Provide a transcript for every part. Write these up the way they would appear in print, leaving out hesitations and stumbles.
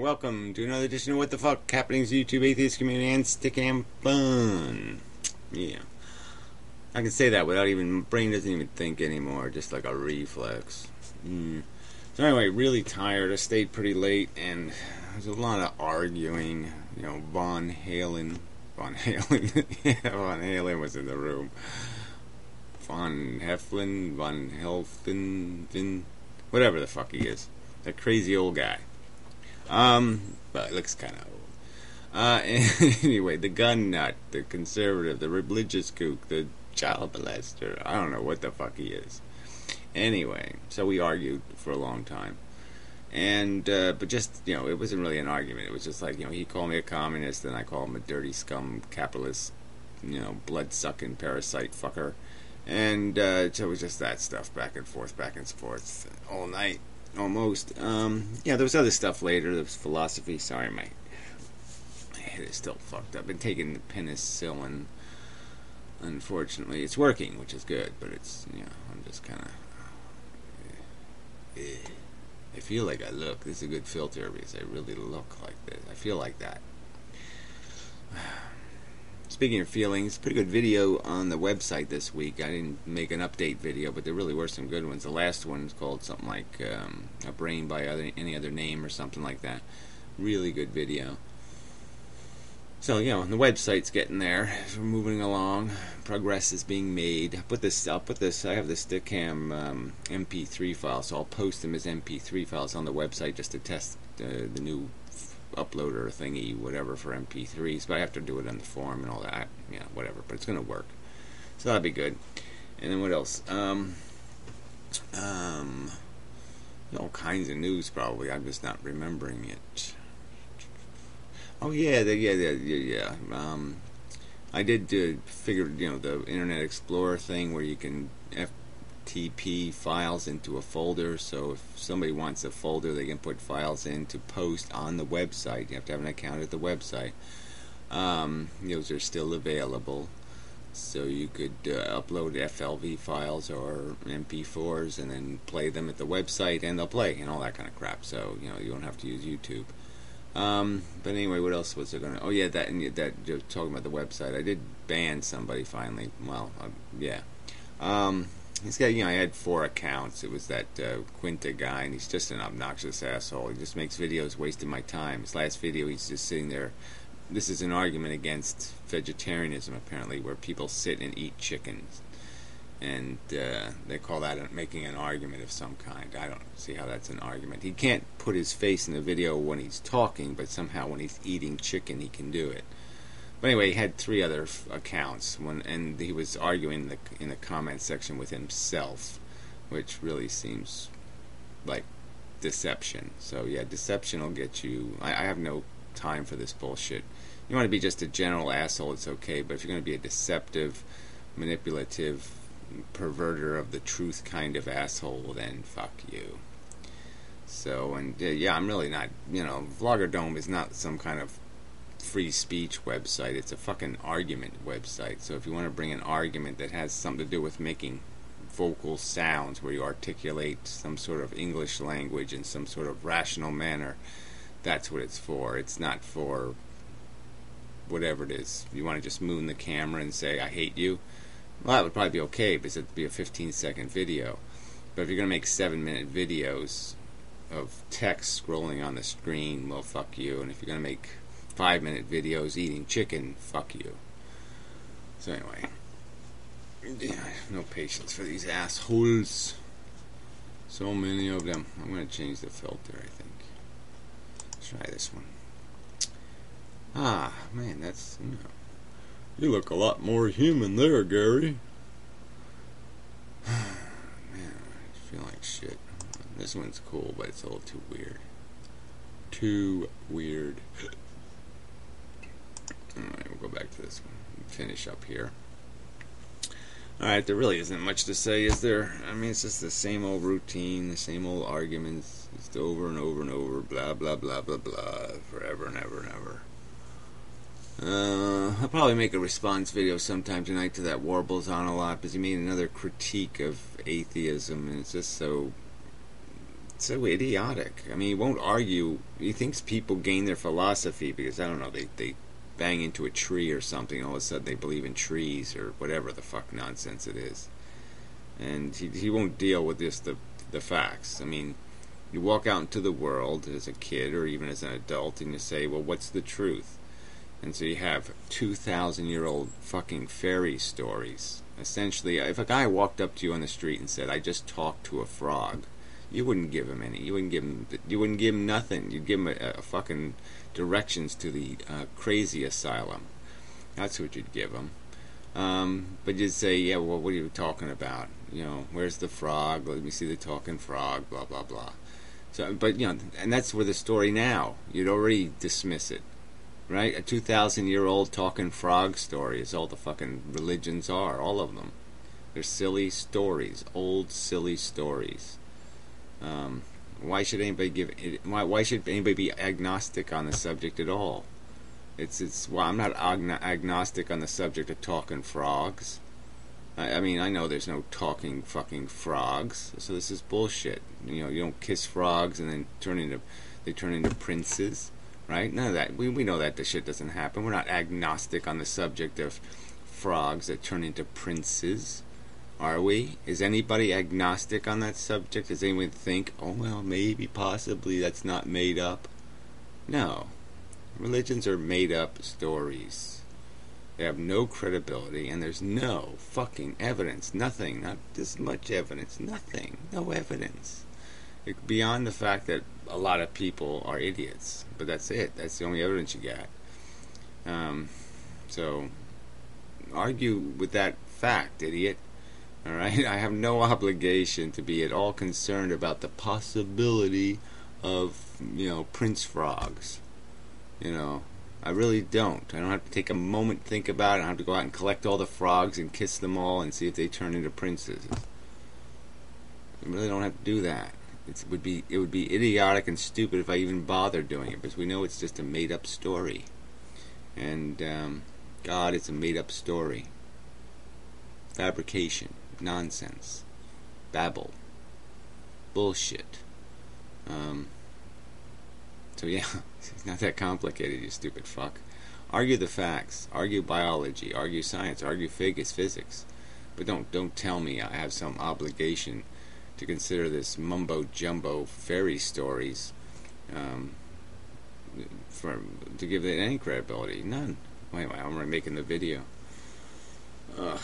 welcome to another edition of What the Fuck Happenings YouTube Atheist Community and Stickam Fun. Yeah. I can say that without even, my brain doesn't even think anymore, just like a reflex. So anyway, really tired. I stayed pretty late and there's a lot of arguing. You know, Von Halen, yeah, Von Halen was in the room. Von Helfen, whatever the fuck he is. That crazy old guy. But it looks kind of old. Anyway, the gun nut, the conservative, the religious kook, the child molester, I don't know what the fuck he is. Anyway, so we argued for a long time. And, but just, you know, it wasn't really an argument. It was just like, you know, he called me a communist and I called him a dirty scum, capitalist, you know, blood-sucking parasite fucker. And, so it was just that stuff, back and forth, all night. Almost. Yeah, there was other stuff later. There was philosophy. Sorry, my head is still fucked up. I've been taking the penicillin. Unfortunately, it's working, which is good, but it's, you know, I'm just kind of... I feel like I look. This is a good filter because I really look like this. I feel like that. Speaking of feelings, pretty good video on the website this week. I didn't make an update video, but there really were some good ones. The last one is called something like A Brain by Any Other Name or something like that. Really good video. So, you know, the website's getting there. We're moving along. Progress is being made. I have the Stickam MP3 files, so I'll post them as MP3 files on the website just to test the new uploader thingy, whatever, for MP3s, but I have to do it on the forum and all that, you know, whatever, but it's gonna work, so that'll be good. And then what else? All kinds of news probably, I'm just not remembering it. Oh yeah, yeah. I did figure, you know, the Internet Explorer thing where you can FTP files into a folder, so if somebody wants a folder they can put files in to post on the website. You have to have an account at the website. Those are still available, so you could upload FLV files or MP4s and then play them at the website and they'll play and all that kind of crap, so you know, you don't have to use YouTube. But anyway, what else was there gonna... Oh yeah, that talking about the website, I did ban somebody finally. Well, yeah. He's got, you know, I had 4 accounts. It was that Quinta guy, and he's just an obnoxious asshole. He just makes videos wasting my time. His last video, he's just sitting there. This is an argument against vegetarianism, apparently, where people sit and eat chickens. And they call that making an argument of some kind. I don't see how that's an argument. He can't put his face in the video when he's talking, but somehow when he's eating chicken, he can do it. But anyway, he had 3 other accounts, and he was arguing in the comment section with himself, which really seems like deception. So yeah, deception will get you... I have no time for this bullshit. You want to be just a general asshole, it's okay, but if you're going to be a deceptive, manipulative, perverter of the truth kind of asshole, then fuck you. So, and yeah, I'm really not, you know, Vloggerdome is not some kind of free speech website. It's a fucking argument website. So if you want to bring an argument that has something to do with making vocal sounds where you articulate some sort of English language in some sort of rational manner, that's what it's for. It's not for whatever it is. You want to just moon the camera and say, I hate you? Well, that would probably be okay because it'd be a 15-second video. But if you're going to make 7-minute videos of text scrolling on the screen, well, fuck you. And if you're going to make 5-minute videos eating chicken, fuck you. So anyway, yeah, I have no patience for these assholes. So many of them. I'm going to change the filter, I think. Let's try this one. Ah, man, that's... You know, you look a lot more human there, Gary. Man, I feel like shit. This one's cool, but it's a little too weird. Too weird. Alright, we'll go back to this one. Finish up here. Alright, there really isn't much to say, is there? I mean, it's just the same old routine, the same old arguments, just over and over and over, blah, blah, blah, blah, blah, forever and ever and ever. I'll probably make a response video sometime tonight to that Warbles on a lot, because he made another critique of atheism, and it's just so so idiotic. I mean, he won't argue. He thinks people gain their philosophy because, I don't know, they bang into a tree or something, all of a sudden they believe in trees or whatever the fuck nonsense it is. And he won't deal with just the facts. I mean, you walk out into the world as a kid or even as an adult and you say, well, what's the truth? And so you have 2,000-year-old fucking fairy stories. Essentially, if a guy walked up to you on the street and said, I just talked to a frog, you wouldn't give him any. You wouldn't give him nothing. You'd give him a fucking directions to the crazy asylum. That's what you'd give him. But you'd say, yeah, well, what are you talking about? You know, where's the frog? Let me see the talking frog, blah, blah, blah. So, but, you know, and that's where the story now. You'd already dismiss it, right? A 2,000-year-old talking frog story is all the fucking religions are, all of them. They're silly stories, old silly stories. Why should anybody why should anybody be agnostic on the subject at all? Well, I'm not agnostic on the subject of talking frogs. I mean, I know there's no talking fucking frogs, so this is bullshit. You know, you don't kiss frogs and then they turn into princes, right? None of that. We know that the shit doesn't happen. We're not agnostic on the subject of frogs that turn into princes, are we? Is anybody agnostic on that subject? Does anyone think, oh well, maybe, possibly, that's not made up? No. Religions are made up stories. They have no credibility, and there's no fucking evidence. Nothing. Not this much evidence. Nothing. No evidence. Beyond the fact that a lot of people are idiots. But that's it. That's the only evidence you got. So, argue with that fact, idiot. Alright? I have no obligation to be at all concerned about the possibility of, you know, prince frogs. You know, I really don't. I don't have to take a moment to think about it. I don't have to go out and collect all the frogs and kiss them all and see if they turn into princesses. I really don't have to do that. It would be idiotic and stupid if I even bothered doing it, because we know it's just a made-up story. And, God, it's a made-up story. Fabrication. Nonsense. Babble. Bullshit. So yeah, it's not that complicated, you stupid fuck. Argue the facts. Argue biology. Argue science. Argue physics. But don't tell me I have some obligation to consider this mumbo-jumbo fairy stories to give it any credibility. None. Anyway, I'm already making the video.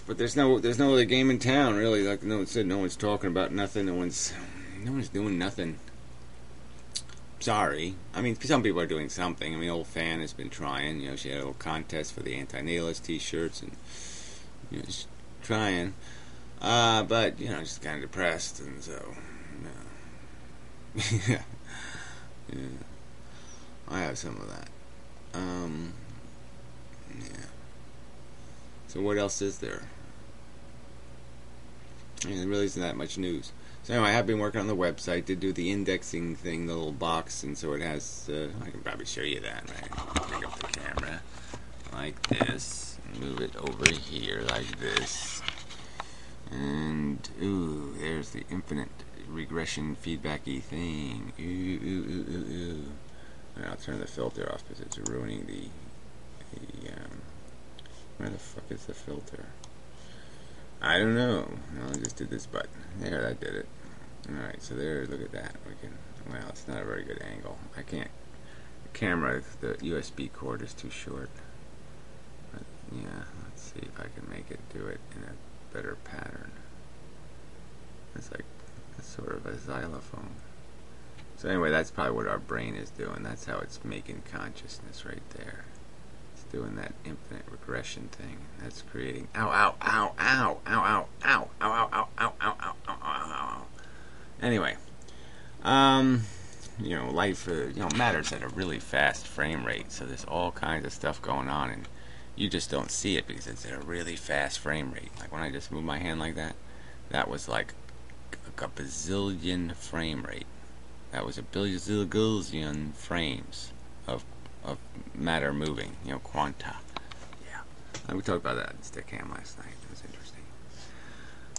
But there's no other game in town, really. Like no one said, no one's talking about nothing. No one's doing nothing. Sorry. I mean, some people are doing something. I mean, old Fan has been trying. You know, she had a little contest for the anti-nailist t-shirts, and you know, just trying. But you know, just kind of depressed, and so yeah, yeah. I have some of that. Yeah. So what else is there? I mean, there really isn't that much news. So anyway, I have been working on the website to do the indexing thing, the little box, and so it has, I can probably show you that, right? Pick up the camera like this, and move it over here like this, and, ooh, there's the infinite regression feedback-y thing. Ooh. Right, I'll turn the filter off because it's ruining the where the fuck is the filter? I don't know. No, I just did this button. There, that did it. Alright, so there, look at that. We can, well, it's not a very good angle. I can't, the camera, the USB cord is too short. But, yeah, let's see if I can make it do it in a better pattern. It's like, it's sort of a xylophone. So anyway, that's probably what our brain is doing. That's how it's making consciousness right there. Doing that infinite regression thing. That's creating Anyway, you know, life, you know, matters at a really fast frame rate. So there's all kinds of stuff going on, and you just don't see it because it's at a really fast frame rate. Like when I just moved my hand like that, that was like a bazillion frame rate. That was a bazillion frames of matter moving, you know, quanta. Yeah. We talked about that in Stickam last night. It was interesting.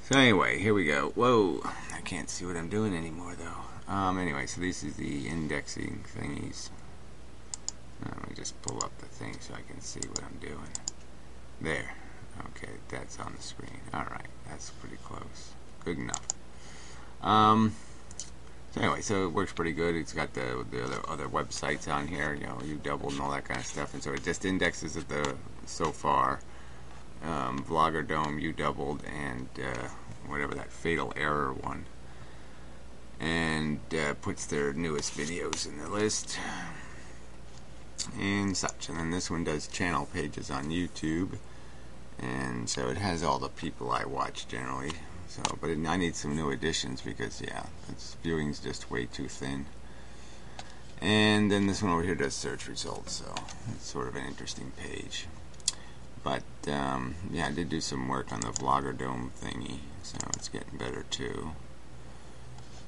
So anyway, here we go. Whoa, I can't see what I'm doing anymore though. Anyway, so this is the indexing thingies. Let me just pull up the thing so I can see what I'm doing. There. Okay, that's on the screen. Alright, that's pretty close. Good enough. So anyway, so it works pretty good. It's got the other websites on here, you know, you doubled and all that kind of stuff, and so it just indexes it so far. Vlogger Dome, you doubled, and whatever that fatal error one, and puts their newest videos in the list and such. And then this one does channel pages on YouTube, and so it has all the people I watch generally. So, but I need some new additions because yeah, its viewing's just way too thin. And then this one over here does search results, so it's sort of an interesting page. But yeah, I did do some work on the Vlogger Dome thingy, so it's getting better too.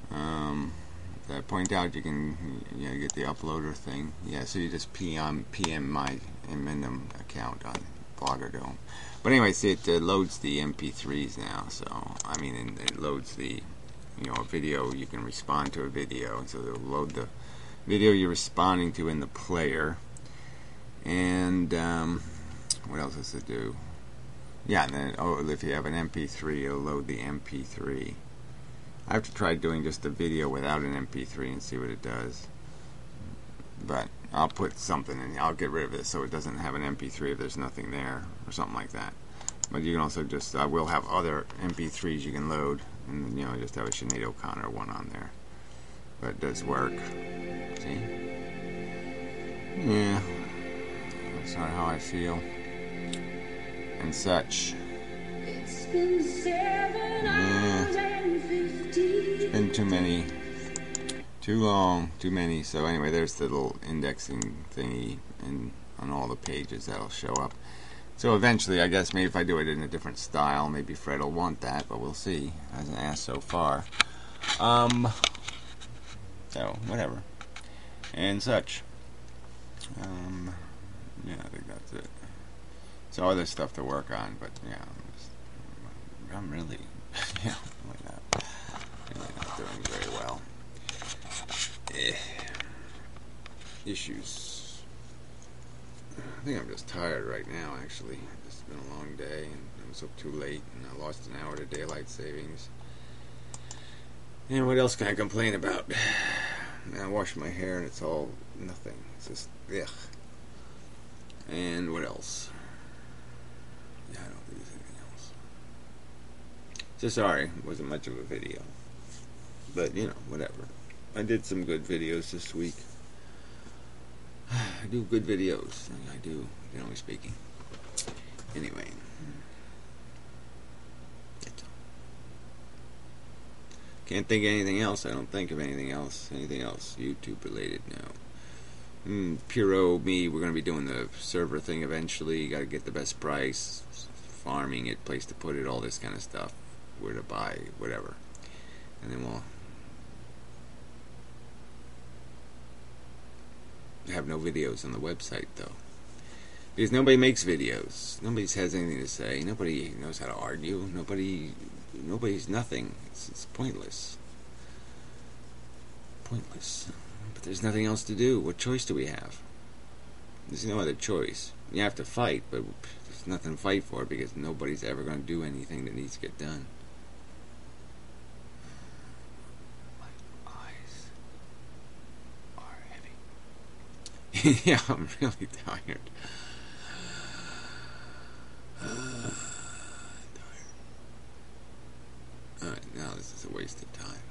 Did I point out you can get the uploader thing? Yeah, so you just PM my inmendham account on Vlogger Dome. But anyway, see, it loads the MP3s now. So I mean, it loads the a video. You can respond to a video, and so it'll load the video you're responding to in the player. And what else does it do? Yeah, and then if you have an MP3, it'll load the MP3. I have to try doing just a video without an MP3 and see what it does. But I'll put something in. I'll get rid of it so it doesn't have an MP3 if there's nothing there or something like that. But you can also just I will have other MP3s you can load, and just have a Sinead O'Connor one on there. But it does work. See? Yeah, that's not how I feel. And such. It's been 7 hours and 50. It's been too many. Too long, too many. So anyway, there's the little indexing thingy and on all the pages that'll show up. So eventually, I guess maybe if I do it in a different style, maybe Fred will want that, but we'll see. Hasn't asked so far. So whatever. And such. Yeah, I think that's it. So other stuff to work on, but yeah, I'm really, really not doing very well. Issues. I think I'm just tired right now, actually. It's been a long day, and I was up too late, and I lost an hour to daylight savings. And what else can I complain about? I wash my hair, and it's all nothing. It's just, ugh. And what else? Yeah, I don't think there's anything else. So sorry, it wasn't much of a video. But, whatever. I did some good videos this week. I do good videos. I do, generally speaking. Anyway. Can't think of anything else. I don't think of anything else. Anything else YouTube related? No. Puro, me, we're going to be doing the server thing eventually. You got to get the best price, farming it, place to put it, all this kind of stuff. Where to buy, whatever. And then we'll have no videos on the website though, because nobody makes videos. Nobody has anything to say. Nobody knows how to argue. Nobody's nothing. It's pointless. Pointless. But there's nothing else to do. What choice do we have? There's no other choice. You have to fight, but there's nothing to fight for because nobody's ever going to do anything that needs to get done. Yeah, I'm really tired. Alright, now this is a waste of time.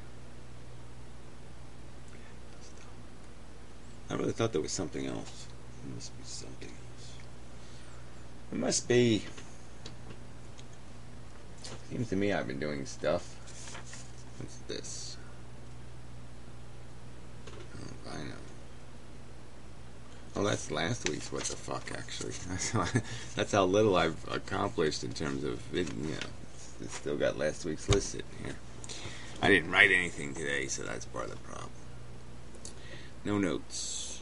I really thought there was something else. There must be something else. It must be. Seems to me I've been doing stuff. What's this? Oh, I know. Oh, that's last week's what the fuck, actually. That's how little I've accomplished in terms of, it's still got last week's list sitting here. I didn't write anything today, so that's part of the problem. No notes.